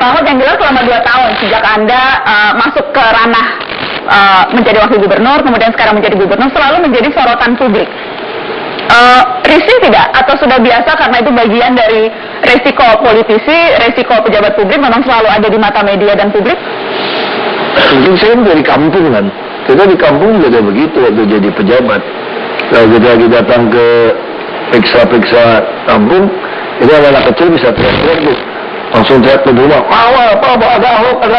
Ahok yang jelas selama 2 tahun sejak Anda masuk ke ranah menjadi wakil gubernur, kemudian sekarang menjadi gubernur, selalu menjadi sorotan publik. Risih tidak? Atau sudah biasa karena itu bagian dari resiko politisi, resiko pejabat publik memang selalu ada di mata media dan publik? Mungkin saya dari kampung kan. Kita di kampung juga begitu waktu jadi pejabat. Kalau kita lagi datang ke periksa kampung, itu anak kecil bisa teriak-teriak tuh. Langsung teriak ke rumah, apa, ada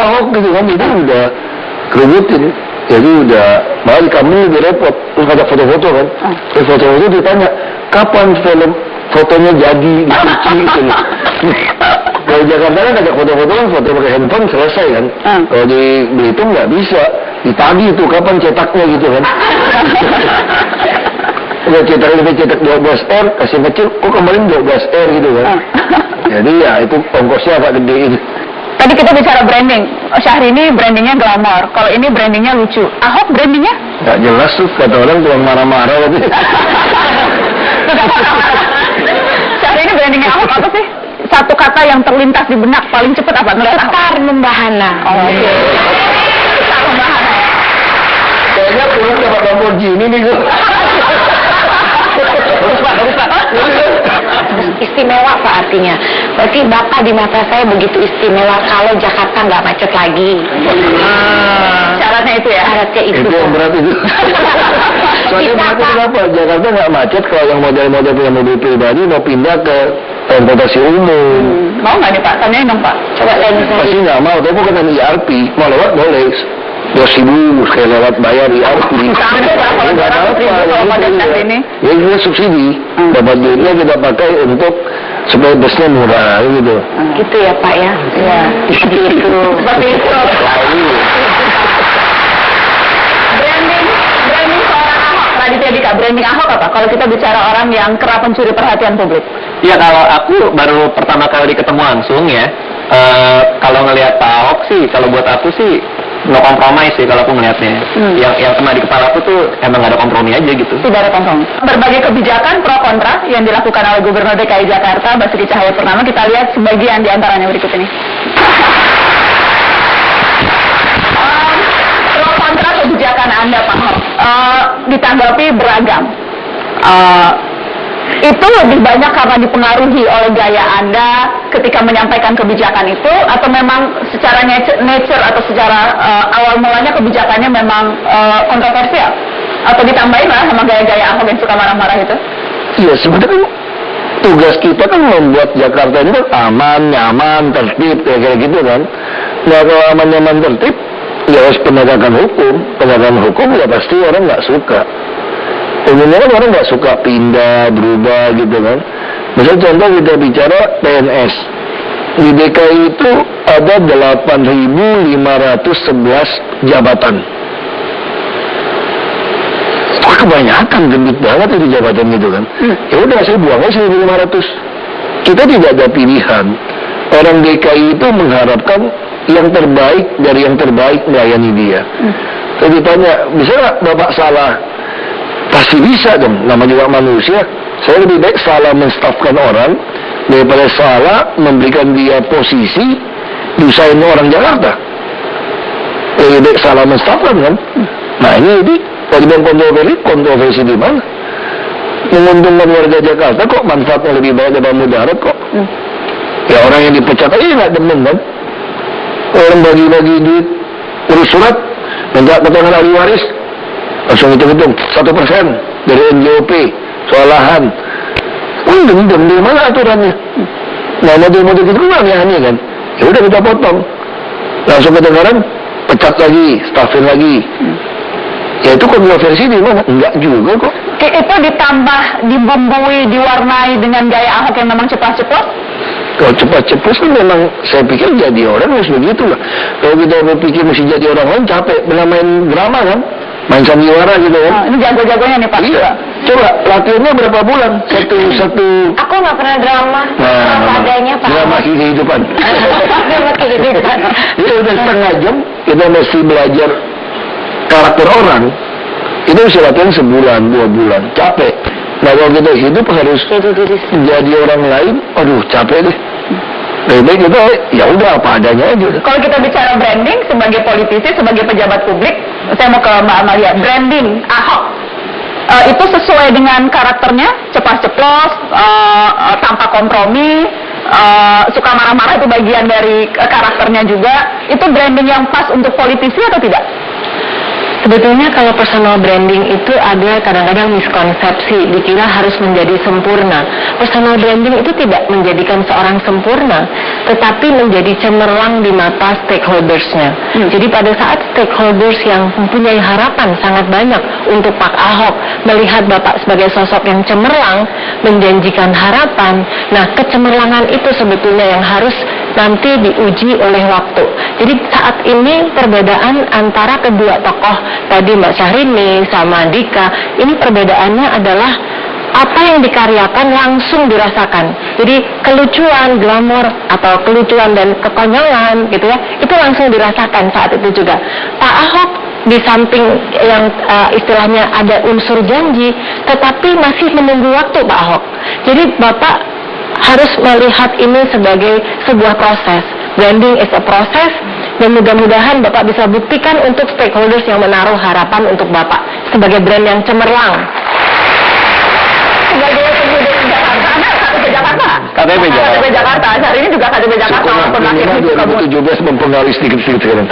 Ahok gitu kan. Itu udah kerubutin. Jadi udah, malah di kampung lebih repot. Terus ada foto-foto kan. Terus foto-foto ditanya, kapan fotonya jadi dicuci gitu. Kalau Jakarta kan ada foto-foto kan, foto pakai handphone selesai kan. Kalau di Belitung nggak bisa, ditagih tuh kapan cetaknya gitu kan. Udah cetak 12R, kasih kecil, kok kemarin 12R gitu kan. Jadi ya itu ongkosnya agak gede itu. Tadi kita bicara branding, Syahrini brandingnya glamor, kalau ini brandingnya lucu. Ahok brandingnya? Nggak jelas tuh, kata orang tuh marah-marah gitu. Syahrini brandingnya Ahok apa sih? Satu kata yang terlintas di benak paling cepat apa? Sekar membahana. Oh, oke. Sekar membahana. Kayaknya kurang dapat Lamborghini nih gue. Harus Pak. Istimewa Pak artinya. Berarti Bapak di mata saya begitu istimewa kalau Jakarta nggak macet lagi. Syaratnya itu ya? Syaratnya itu. Itu yang berat itu. Soalnya berarti kenapa? Jakarta nggak macet kalau yang model-model punya mobil pribadi mau pindah ke transportasi umum. Mau nggak nih Pak? Tanyain dong Pak. Coba tanya saya. Pasti nggak mau, tapi bukan IRP. Mau lewat boleh. 2.000 sekali lewat bayar IRP. Sampai berapa? 200.000 kalau pada saat ini? Ya itu subsidi. Dapat duitnya kita pakai untuk supaya busnya murah gitu. Gitu ya Pak ya. Iya. Seperti itu. Seperti itu. Branding seorang Ahok, Raditya Dika, branding Ahok apa? Kalau kita bicara orang yang kerap mencuri perhatian publik. Ya kalau aku baru pertama kali ketemu langsung ya, kalau ngelihat Pak Ahok sih, kalau buat aku sih no kompromi sih kalau aku ngelihatnya. Yang kena di kepala aku tuh emang gak ada kompromi aja gitu. Tidak ada kompromi. Berbagai kebijakan pro kontra yang dilakukan oleh Gubernur DKI Jakarta Basuki Cahayapurnama, kita lihat sebagian di antaranya berikut ini. Pro kontra kebijakan Anda Pak Ahok ditanggapi beragam. Itu lebih banyak karena dipengaruhi oleh gaya Anda ketika menyampaikan kebijakan itu, atau memang secara nature atau secara awal mulanya kebijakannya memang kontroversial, atau ditambahin lah sama gaya-gaya Ahok yang suka marah-marah itu? Iya, sebenarnya tugas kita kan membuat Jakarta ini aman, nyaman, tertib, kayak gitu kan. Nah kalau aman, nyaman, tertib, ya harus penegakan hukum. Penegakan hukum ya pasti orang nggak suka. Umumnya kan orang nggak suka pindah, berubah gitu kan. Misal contoh kita bicara PNS. Di DKI itu ada 8.511 jabatan. Wah kebanyakan, gendut banget itu jabatan gitu kan. Ya udah saya buang aja 1.500. Kita tidak ada pilihan. Orang DKI itu mengharapkan yang terbaik dari yang terbaik melayani dia. Saya ditanya, bisa nggak Bapak salah? Pasti bisa dong, nama juga manusia. Saya lebih baik salah menstafkan orang daripada salah memberikan dia posisi diusahain orang Jakarta. Lebih baik salah menstafkan kan. Nah ini tadi bilang kontroversi di mana? Menguntungkan warga Jakarta kok, manfaatnya lebih banyak daripada mudarat kok. Ya orang yang dipecat aja nggak demen kan. Orang bagi-bagi duit, urus surat, minta keterangan ahli waris, langsung hitung-hitung 1% dari NJOP soal lahan. Dendam di mana aturannya? Nah model-model gitu kan aneh-aneh kan. Ya udah kita potong, langsung kedengaran pecat lagi, staffin lagi. Ya itu kontroversi di mana? Enggak juga kok. Itu ditambah, dibumbui, diwarnai dengan gaya Ahok yang memang ceplas-ceplos? Kalau cepat-cepat kan memang saya pikir jadi orang harus begitu lah. Kalau kita berpikir mesti jadi orang lain capek, pernah main drama kan, main sandiwara gitu kan. Ini jago-jagonya nih Pak. Iya. Coba latihannya berapa bulan? Satu. Aku nggak pernah drama. Adanya Pak. Drama kehidupan. Drama kehidupan. Iya udah setengah jam kita mesti belajar karakter orang. Itu mesti latihan sebulan, 2 bulan, capek. Nah kalau kita hidup harus jadi orang lain, aduh capek deh. Lebih kita ya udah apa adanya aja. Kalau kita bicara branding sebagai politisi, sebagai pejabat publik, saya mau ke Mbak Amalia. Branding Ahok itu sesuai dengan karakternya, ceplas-ceplos, tanpa kompromi, suka marah-marah, itu bagian dari karakternya juga. Itu branding yang pas untuk politisi atau tidak? Sebetulnya kalau personal branding itu ada kadang-kadang miskonsepsi, dikira harus menjadi sempurna. Personal branding itu tidak menjadikan seorang sempurna, tetapi menjadi cemerlang di mata stakeholdersnya. Jadi pada saat stakeholders yang mempunyai harapan sangat banyak untuk Pak Ahok, melihat Bapak sebagai sosok yang cemerlang, menjanjikan harapan, nah kecemerlangan itu sebetulnya yang harus nanti diuji oleh waktu. Jadi saat ini perbedaan antara kedua tokoh tadi, Mbak Syahrini sama Dika, ini perbedaannya adalah apa yang dikaryakan langsung dirasakan. Jadi kelucuan, glamor atau kelucuan dan kekonyolan gitu ya, itu langsung dirasakan saat itu juga. Pak Ahok di samping yang istilahnya ada unsur janji, tetapi masih menunggu waktu Pak Ahok. Jadi Bapak harus melihat ini sebagai sebuah proses. Branding is a process, dan mudah-mudahan Bapak bisa buktikan untuk stakeholders yang menaruh harapan untuk Bapak sebagai brand yang cemerlang. Sebagai penduduk Jakarta, Anda KTP Jakarta? KTP Jakarta. KTP Jakarta, hari ini juga KTP Jakarta walaupun lahir di Sukabumi. 2017 mempengaruhi sedikit-sedikit sekarang.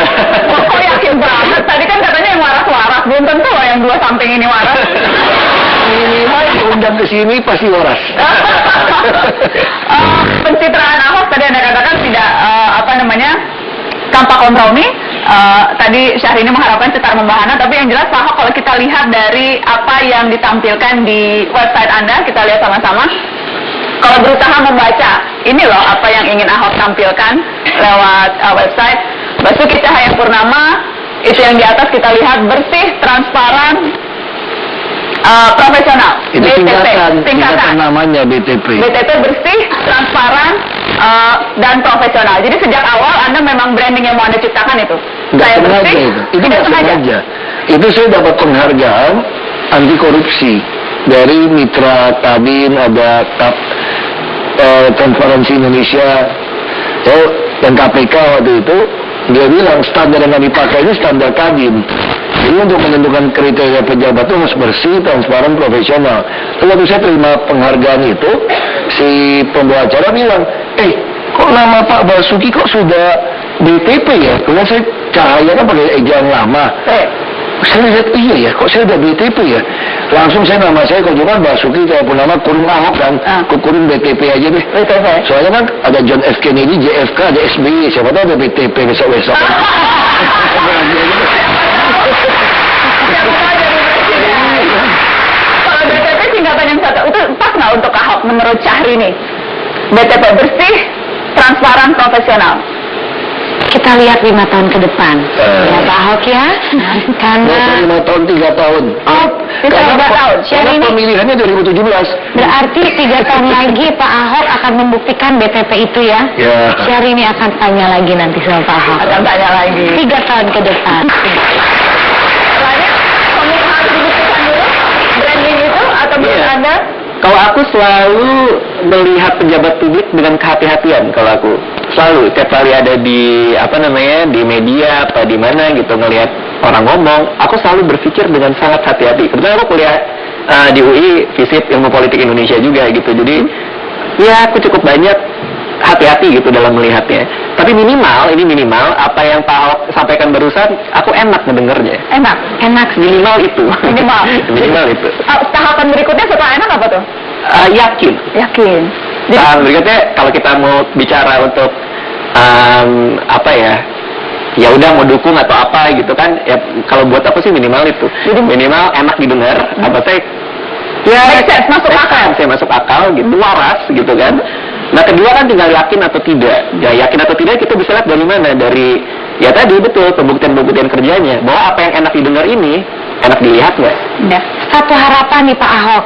Oh, yakin banget. Tadi kan katanya yang waras-waras, belum tentu loh yang dua samping ini waras. Minimal undang ke sini pasti waras. Pencitraan Ahok tadi Anda katakan tidak tanpa kompromi. Tadi Syahrini mengharapkan cetar membahana, tapi yang jelas Pak Ahok kalau kita lihat dari apa yang ditampilkan di website Anda, kita lihat sama-sama. Kalau berusaha membaca, ini loh apa yang ingin Ahok tampilkan lewat website. Basuki Cahayapurnama, itu yang di atas kita lihat bersih, transparan, profesional. Itu tingkatan namanya BTP. BTP bersih, transparan, dan profesional. Jadi sejak awal Anda memang branding yang mau Anda ciptakan itu. Nggak Saya sengaja bersih, itu tidak nggak sengaja. sengaja. Itu saya dapat penghargaan anti korupsi dari mitra Kadin, ada Transparansi Indonesia, dan KPK waktu itu. Dia bilang standar yang dipakai ini standar Kadin. Jadi untuk menentukan kriteria pejabat itu harus bersih, transparan, profesional. Lalu waktu saya terima penghargaan itu, si pembawa acara bilang, kok nama Pak Basuki kok sudah BTP ya? Kemudian saya Cahaya kan pakai ejaan lama. Saya lihat, iya ya, kok saya udah BTP ya? Langsung nama saya kalau cuma Basuki Cahayapurnama kurung Ahok kan, kurung BTP aja deh. BTP. Soalnya kan ada John F. Kennedy, JFK, ada SBY, siapa tahu ada BTP besok-besok. Kalau BTP singkatan yang satu, itu pas nggak untuk Ahok menurut Syahrini? BTP bersih, transparan, profesional. Kita lihat 5 tahun ke depan, ya Pak Ahok ya, karena 5 tahun, 3 tahun. Karena 3 tahun. Karena pemilihannya 2017. berarti 3 tahun lagi Pak Ahok akan membuktikan BTP itu ya. Ya. Syahrini akan tanya lagi nanti sama Pak Ahok. Akan tanya lagi. 3 tahun ke depan. Soalnya, komik harus dibuktikan dulu branding itu, atau menurut Iya. Anda? Kalau aku selalu melihat pejabat publik dengan kehati-hatian. Kalau aku selalu tiap kali ada di di media apa di mana gitu ngelihat orang ngomong, aku selalu berpikir dengan sangat hati-hati. Kebetulan aku kuliah di UI FISIP Ilmu Politik Indonesia juga gitu. Jadi ya aku cukup banyak hati-hati gitu dalam melihatnya. Tapi minimal apa yang Pak Ahok sampaikan barusan, aku enak mendengarnya. Enak. Minimal itu. Minimal. Minimal itu. Tahapan berikutnya setelah enak apa tuh? Yakin. Jadi, Berikutnya kalau kita mau bicara untuk ya udah mau dukung atau apa gitu kan, ya kalau buat aku sih minimal itu. Jadi, minimal enak didengar, make sense, masuk akal. Saya masuk akal gitu, waras gitu kan. Nah kedua kan tinggal yakin atau tidak. Ya yakin atau tidak kita bisa lihat dari mana, dari ya tadi betul pembuktian kerjanya bahwa apa yang enak didengar ini enak dilihat nggak? Satu harapan nih Pak Ahok,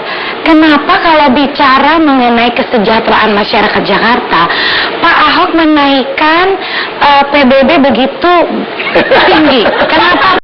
kenapa kalau bicara mengenai kesejahteraan masyarakat Jakarta, Pak Ahok menaikkan PBB begitu tinggi? Kenapa